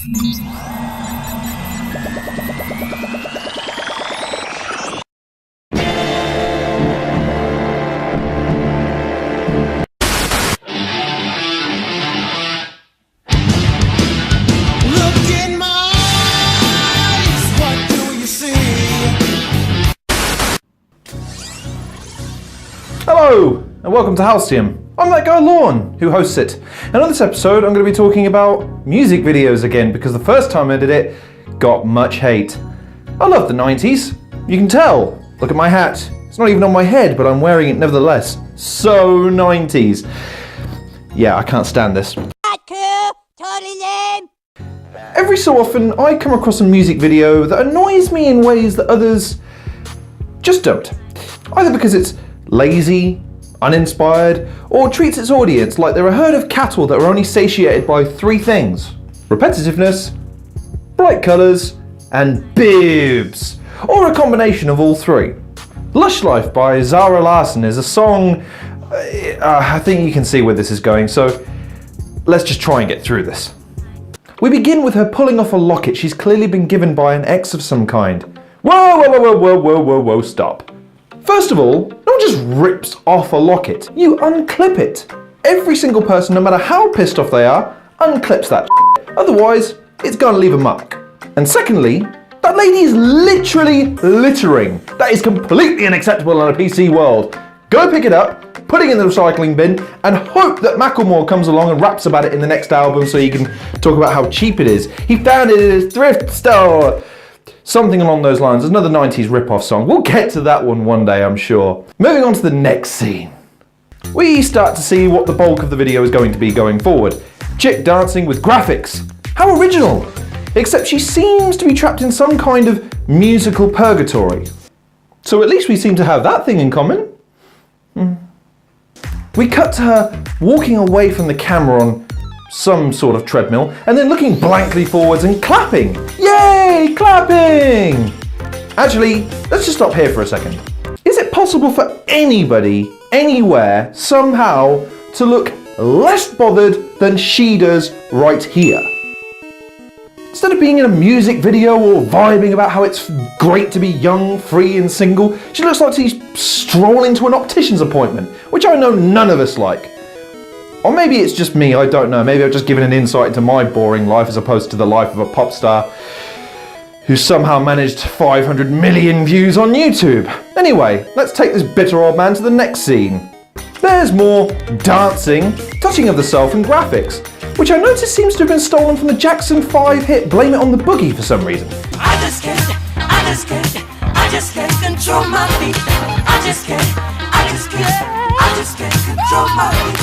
Hello, and welcome to Halcyon. I'm that guy Lorne, who hosts it. And on this episode, I'm going to be talking about music videos again, because the first time I did it, got much hate. I love the 90s. You can tell. Look at my hat. It's not even on my head, but I'm wearing it nevertheless. So 90s. Yeah, I can't stand this. Totally lame. Every so often, I come across a music video that annoys me in ways that others just don't. Either because it's lazy, uninspired, or treats its audience like they're a herd of cattle that are only satiated by three things: repetitiveness, bright colours, and bibs, or a combination of all three. Lush Life by Zara Larsson is a song, I think you can see where this is going, so let's just try and get through this. We begin with her pulling off a locket she's clearly been given by an ex of some kind. Whoa, stop. First of all, no one just rips off a locket. You unclip it. Every single person, no matter how pissed off they are, unclips that shit. Otherwise, it's gonna leave a mark. And secondly, that lady is literally littering. That is completely unacceptable in a PC world. Go pick it up, put it in the recycling bin, and hope that Macklemore comes along and raps about it in the next album so you can talk about how cheap it is. He found it at his thrift store. Something along those lines. There's another 90s rip-off song. We'll get to that one day, I'm sure. Moving on to the next scene. We start to see what the bulk of the video is going to be going forward. Chick dancing with graphics. How original! Except she seems to be trapped in some kind of musical purgatory. So at least we seem to have that thing in common. We cut to her walking away from the camera on some sort of treadmill, and then looking blankly forwards and clapping. Yay, clapping! Actually, let's just stop here for a second. Is it possible for anybody, anywhere, somehow, to look less bothered than she does right here? Instead of being in a music video or vibing about how it's great to be young, free and single, she looks like she's strolling to an optician's appointment, which I know none of us like. Or maybe it's just me, I don't know. Maybe I've just given an insight into my boring life as opposed to the life of a pop star who somehow managed 500 million views on YouTube. Anyway, let's take this bitter old man to the next scene. There's more dancing, touching of the self and graphics, which I notice seems to have been stolen from the Jackson 5 hit Blame It on the Boogie for some reason. I just can't control my feet. I just can't control my feet.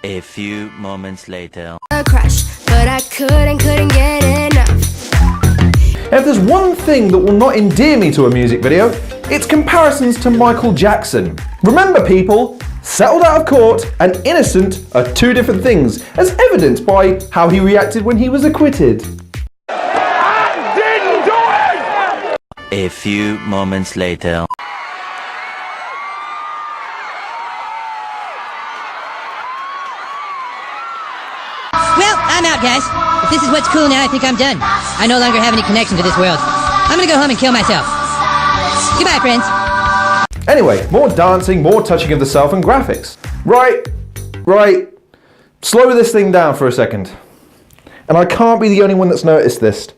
A few moments later. A crush, but I couldn't get enough. If there's one thing that will not endear me to a music video, it's comparisons to Michael Jackson. Remember people, settled out of court and innocent are two different things, as evidenced by how he reacted when he was acquitted. I didn't do it! A few moments later. Well, I'm out, guys. If this is what's cool now, I think I'm done. I no longer have any connection to this world. I'm gonna go home and kill myself. Goodbye, friends. Anyway, more dancing, more touching of the self and graphics. Right. Slow this thing down for a second. And I can't be the only one that's noticed this.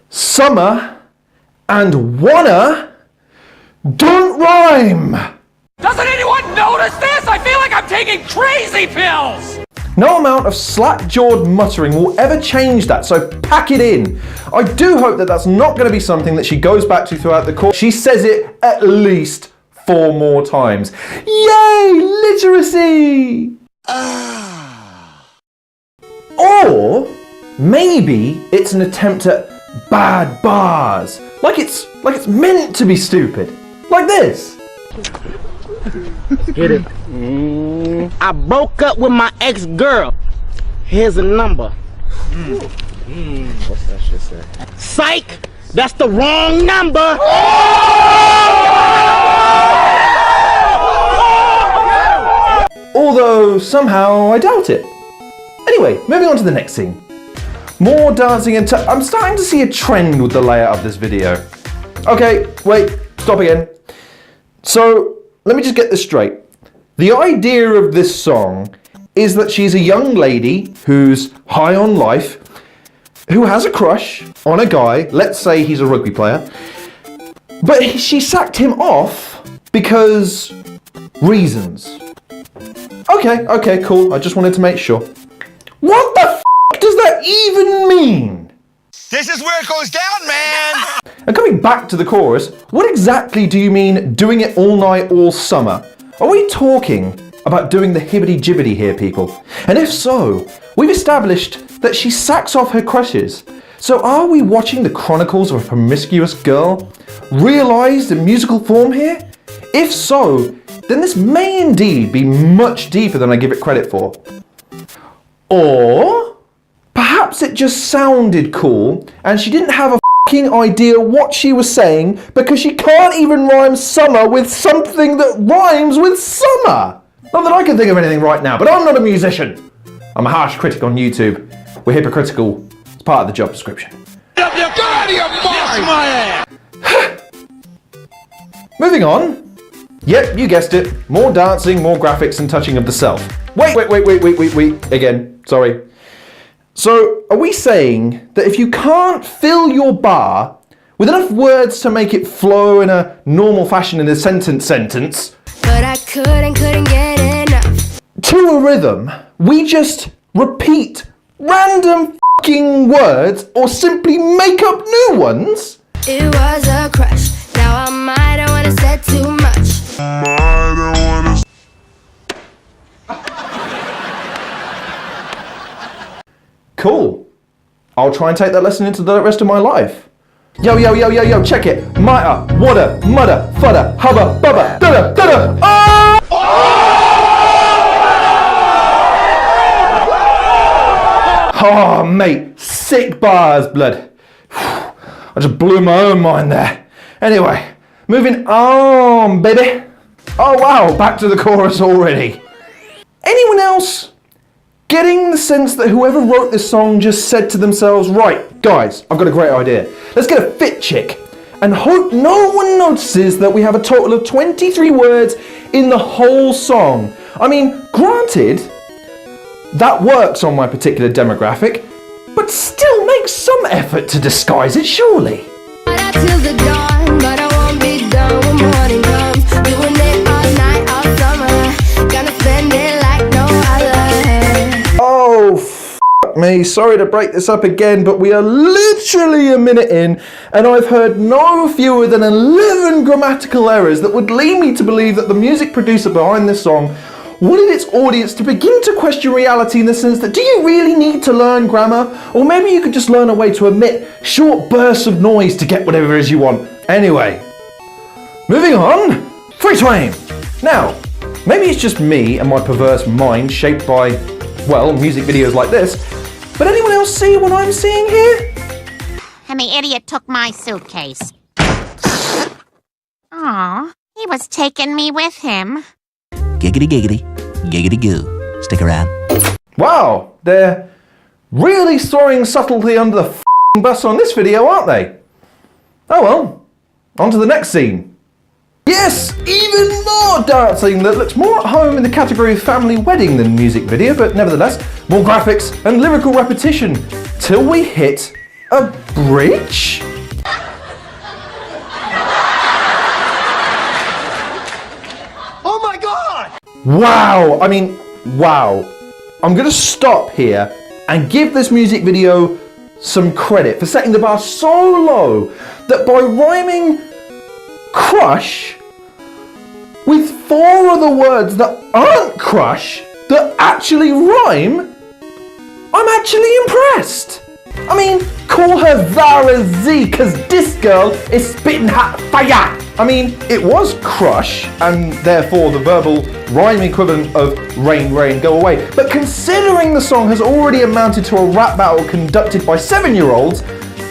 Summer and wanna don't rhyme. Doesn't anyone notice this? I feel like I'm taking crazy pills! No amount of slack-jawed muttering will ever change that, so pack it in. I do hope that that's not going to be something that she goes back to throughout the course. She says it at least 4 more times. Yay, literacy! Or maybe it's an attempt at bad bars. Like it's meant to be stupid. Like this. Hit it. I broke up with my ex-girl. Here's a number. What's that shit say? Psych! That's the wrong number! Although somehow I doubt it. Anyway, moving on to the next scene. More dancing and I'm starting to see a trend with the layout of this video. Okay, wait, stop again. So, let me just get this straight. The idea of this song is that she's a young lady who's high on life, who has a crush on a guy, let's say he's a rugby player, but she sacked him off because reasons. Okay, cool, I just wanted to make sure. What the f*** does that even mean? This is where it goes down, man! And coming back to the chorus, what exactly do you mean doing it all night, all summer? Are we talking about doing the hibbity-jibbity here, people? And if so, we've established that she sacks off her crushes. So are we watching the chronicles of a promiscuous girl, realised in musical form here? If so, then this may indeed be much deeper than I give it credit for. Or perhaps it just sounded cool and she didn't have a f***ing idea what she was saying because she can't even rhyme summer with something that rhymes with summer. Not that I can think of anything right now, but I'm not a musician. I'm a harsh critic on YouTube. We're hypocritical. It's part of the job description. Get out of your mind! Moving on. Yep, you guessed it. More dancing, more graphics and touching of the self. Wait. Again, sorry. So, are we saying that if you can't fill your bar with enough words to make it flow in a normal fashion in a sentence, But I couldn't get enough. to a rhythm, we just repeat random f***ing words or simply make up new ones? It was a crush. Now I might have wanna said too much. Cool. I'll try and take that lesson into the rest of my life. Yo, check it. Mighta, wada, mudda, fudda, hubba, bubba, dada, dada, oh, mate, sick bars, blood. I just blew my own mind there. Anyway, moving on, baby. Oh wow, back to the chorus already. Anyone else getting the sense that whoever wrote this song just said to themselves, right, guys, I've got a great idea. Let's get a fit chick and hope no one notices that we have a total of 23 words in the whole song. I mean, granted, that works on my particular demographic, but still make some effort to disguise it, surely. Till the dawn, but I won't be done when morning comes. Doing it all night, all summer. Gonna spend it like no other. Oh, f*** me. Sorry to break this up again, but we are literally a minute in, and I've heard no fewer than 11 grammatical errors that would lead me to believe that the music producer behind this song wanted its audience to begin to question reality in the sense that, do you really need to learn grammar? Or maybe you could just learn a way to emit short bursts of noise to get whatever it is you want. Anyway, moving on. Free Twain. Now, maybe it's just me and my perverse mind shaped by, well, music videos like this, but anyone else see what I'm seeing here? And the idiot took my suitcase. Aw, he was taking me with him. Giggity giggity, giggity goo. Stick around. Wow, they're really throwing subtlety under the f***ing bus on this video, aren't they? Oh well, on to the next scene. Yes, even more dancing that looks more at home in the category of family wedding than music video, but nevertheless, more graphics and lyrical repetition till we hit a bridge? Oh my god! Wow, I mean, wow. I'm gonna stop here and give this music video some credit for setting the bar so low that by rhyming crush with 4 other words that aren't crush, that actually rhyme, I'm actually impressed. I mean, call her Zara Z, cause this girl is spitting hot fire. I mean, it was crush, and therefore the verbal rhyme equivalent of rain, rain, go away. But considering the song has already amounted to a rap battle conducted by 7-year-olds,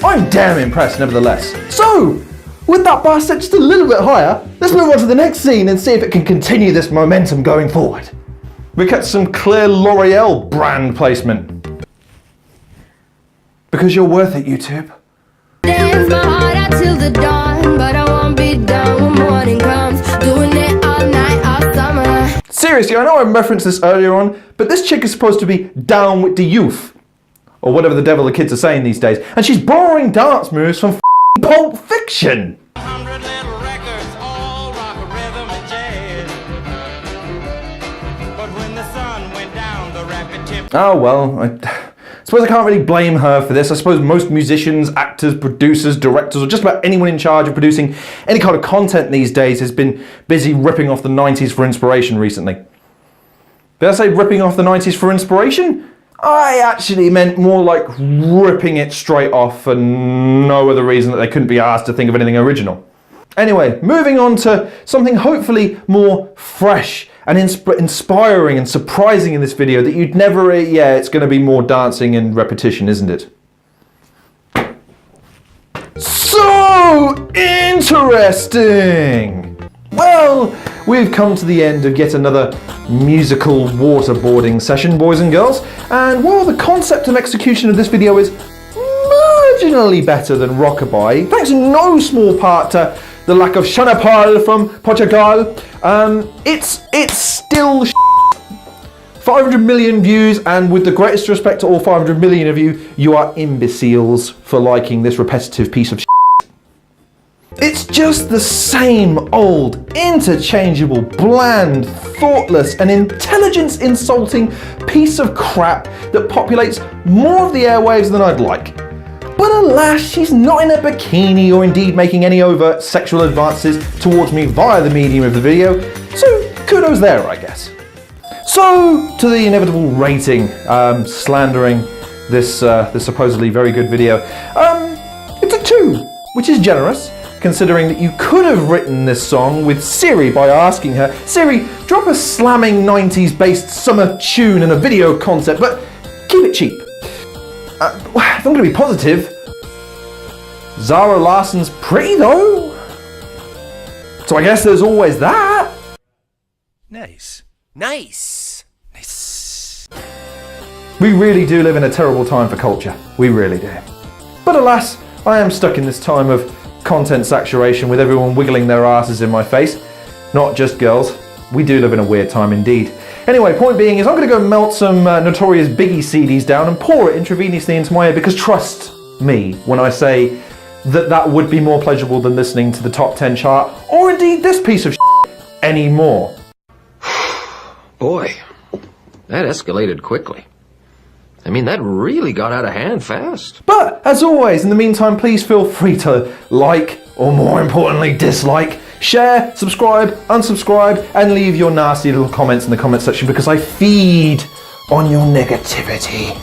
I'm damn impressed nevertheless. So, with that bar set just a little bit higher, let's move on to the next scene and see if it can continue this momentum going forward. We get some clear L'Oreal brand placement. Because you're worth it, YouTube. Dance my heart out till the dawn, but I won't be done when morning comes. Doing it all night, all summer. Seriously, I know I referenced this earlier on, but this chick is supposed to be down with the youth. Or whatever the devil the kids are saying these days. And she's borrowing dance moves from Pulp Fiction. 100 little records, all rock, rhythm, and jazz. But when the sun went down, the rapid tip. Oh well, I suppose I can't really blame her for this. I suppose most musicians, actors, producers, directors, or just about anyone in charge of producing any kind of content these days has been busy ripping off the 90s for inspiration recently. Did I say ripping off the 90s for inspiration? I actually meant more like ripping it straight off for no other reason that they couldn't be asked to think of anything original. Anyway, moving on to something hopefully more fresh and inspiring and surprising in this video that you'd never, it's going to be more dancing and repetition, isn't it? So interesting! Well, we've come to the end of yet another musical waterboarding session, boys and girls, and while the concept and execution of this video is marginally better than Rockabye, thanks in no small part to the lack of Chanapal from Portugal, it's still 500 million views, and with the greatest respect to all 500 million of you, you are imbeciles for liking this repetitive piece of shit. It's just the same old, interchangeable, bland, thoughtless, and intelligence-insulting piece of crap that populates more of the airwaves than I'd like. But alas, she's not in a bikini or indeed making any overt sexual advances towards me via the medium of the video, so kudos there, I guess. So, to the inevitable rating, slandering this supposedly very good video. It's a 2, which is generous, considering that you could have written this song with Siri by asking her, Siri, drop a slamming 90s based summer tune and a video concept, but keep it cheap. If I'm going to be positive, Zara Larsson's pretty though. So I guess there's always that. Nice. Nice. Nice. We really do live in a terrible time for culture. We really do. But alas, I am stuck in this time of content saturation with everyone wiggling their asses in my face. Not just girls. We do live in a weird time indeed. Anyway, point being is I'm going to go melt some Notorious Biggie CDs down and pour it intravenously into my ear, because trust me when I say that that would be more pleasurable than listening to the top 10 chart, or indeed this piece of shit anymore. Boy, that escalated quickly. I mean, that really got out of hand fast. But, as always, in the meantime, please feel free to like, or more importantly, dislike, share, subscribe, unsubscribe, and leave your nasty little comments in the comment section, because I feed on your negativity.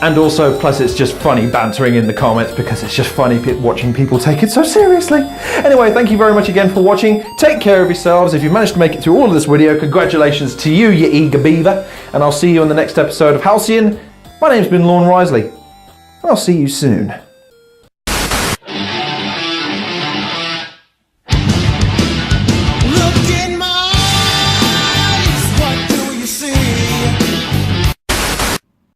And also, plus it's just funny bantering in the comments, because it's just funny watching people take it so seriously. Anyway, thank you very much again for watching. Take care of yourselves. If you've managed to make it through all of this video, congratulations to you, you eager beaver. And I'll see you in the next episode of Halcyon. My name's been Lorne Risley. I'll see you soon.